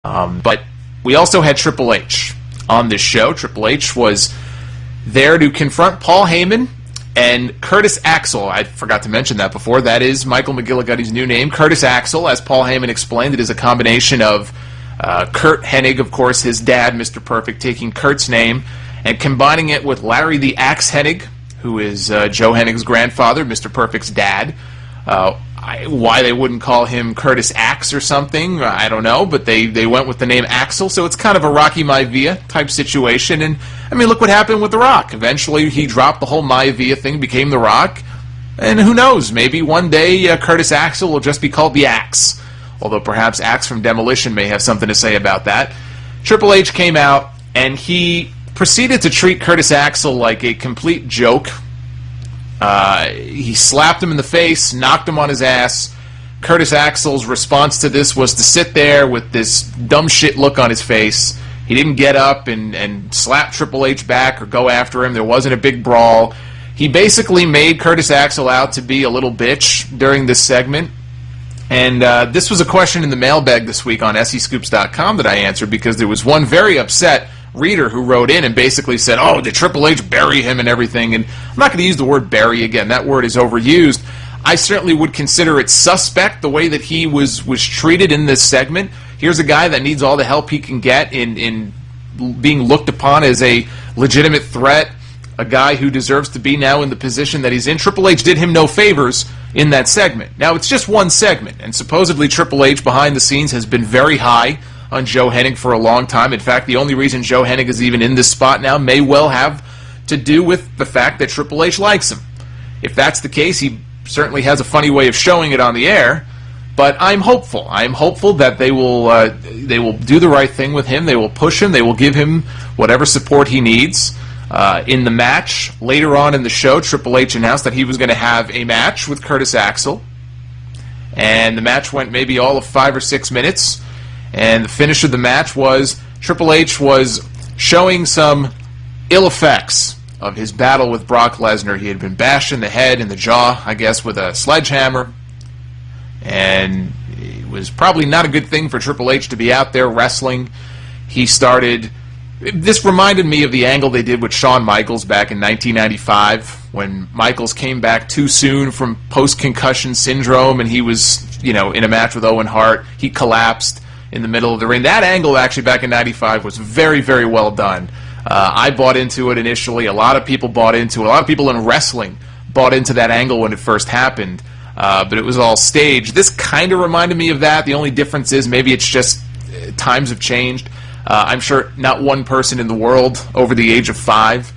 But we also had Triple H on this show. Triple H was there to confront Paul Heyman and Curtis Axel. I forgot to mention that before. That is Michael McGillicuddy's new name. Curtis Axel, as Paul Heyman explained, it is a combination of Curt Hennig, of course, his dad, Mr. Perfect, taking Kurt's name and combining it with Larry the Axe Hennig, who is Joe Hennig's grandfather, Mr. Perfect's dad. Why they wouldn't call him Curtis Axe or something, I don't know, but they went with the name Axel, so it's kind of a Rocky Maivia type situation. And I mean, look what happened with The Rock. Eventually he dropped the whole Maivia thing, became The Rock, and who knows, maybe one day Curtis Axel will just be called the Axe, although perhaps Axe from Demolition may have something to say about that. Triple H came out and he proceeded to treat Curtis Axel like a complete joke. He slapped him in the face, knocked him on his ass. Curtis Axel's response to this was to sit there with this dumb shit look on his face. He didn't get up and slap Triple H back or go after him. There wasn't a big brawl. He basically made Curtis Axel out to be a little bitch during this segment. And this was a question in the mailbag this week on SEScoops.com that I answered, because there was one very upset reader who wrote in and basically said, oh, did Triple H bury him and everything? And I'm not going to use the word bury again. That word is overused. I certainly would consider it suspect the way that he was treated in this segment. Here's a guy that needs all the help he can get in being looked upon as a legitimate threat, a guy who deserves to be now in the position that he's in. Triple H did him no favors in that segment. Now, it's just one segment, and supposedly Triple H behind the scenes has been very high on Joe Hennig for a long time. In fact, the only reason Joe Hennig is even in this spot now may well have to do with the fact that Triple H likes him. If that's the case, he certainly has a funny way of showing it on the air, but I'm hopeful. I'm hopeful that they will do the right thing with him. They will push him. They will give him whatever support he needs. In the match, later on in the show, Triple H announced that he was going to have a match with Curtis Axel, and the match went maybe all of 5 or 6 minutes. And the finish of the match was Triple H was showing some ill effects of his battle with Brock Lesnar. He had been bashed in the head and the jaw, I guess, with a sledgehammer. And it was probably not a good thing for Triple H to be out there wrestling. He started... This reminded me of the angle they did with Shawn Michaels back in 1995 when Michaels came back too soon from post-concussion syndrome and he was, in a match with Owen Hart. He collapsed in the middle of the ring. That angle actually back in 95 was very, very well done. I bought into it initially. A lot of people bought into it. A lot of people in wrestling bought into that angle when it first happened. But it was all staged. This kind of reminded me of that. The only difference is maybe it's just times have changed. I'm sure not one person in the world over the age of 5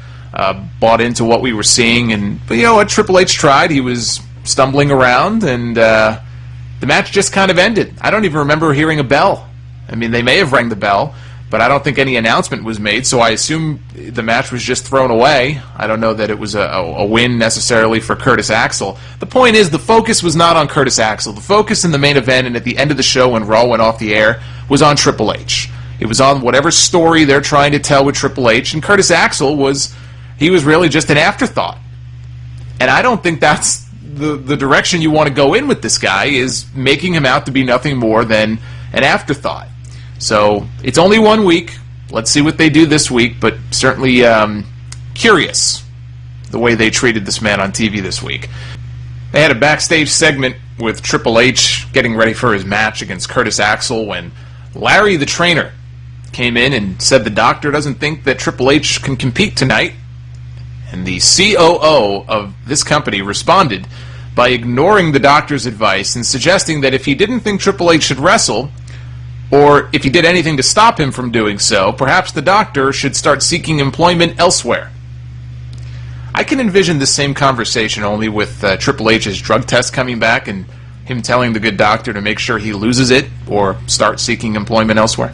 bought into what we were seeing. But you know what? Triple H tried. He was stumbling around, and the match just kind of ended. I don't even remember hearing a bell. I mean, they may have rang the bell, but I don't think any announcement was made, so I assume the match was just thrown away. I don't know that it was a win necessarily for Curtis Axel. The point is, the focus was not on Curtis Axel. The focus in the main event and at the end of the show when Raw went off the air was on Triple H. It was on whatever story they're trying to tell with Triple H, and Curtis Axel was really just an afterthought. And I don't think that's the direction you want to go in with this guy, is making him out to be nothing more than an afterthought. So it's only 1 week. Let's see what they do this week, but certainly curious the way they treated this man on TV this week. They had a backstage segment with Triple H getting ready for his match against Curtis Axel when Larry the trainer came in and said the doctor doesn't think that Triple H can compete tonight. And the COO of this company responded by ignoring the doctor's advice and suggesting that if he didn't think Triple H should wrestle, or if he did anything to stop him from doing so, perhaps the doctor should start seeking employment elsewhere. I can envision this same conversation only with Triple H's drug test coming back and him telling the good doctor to make sure he loses it or start seeking employment elsewhere.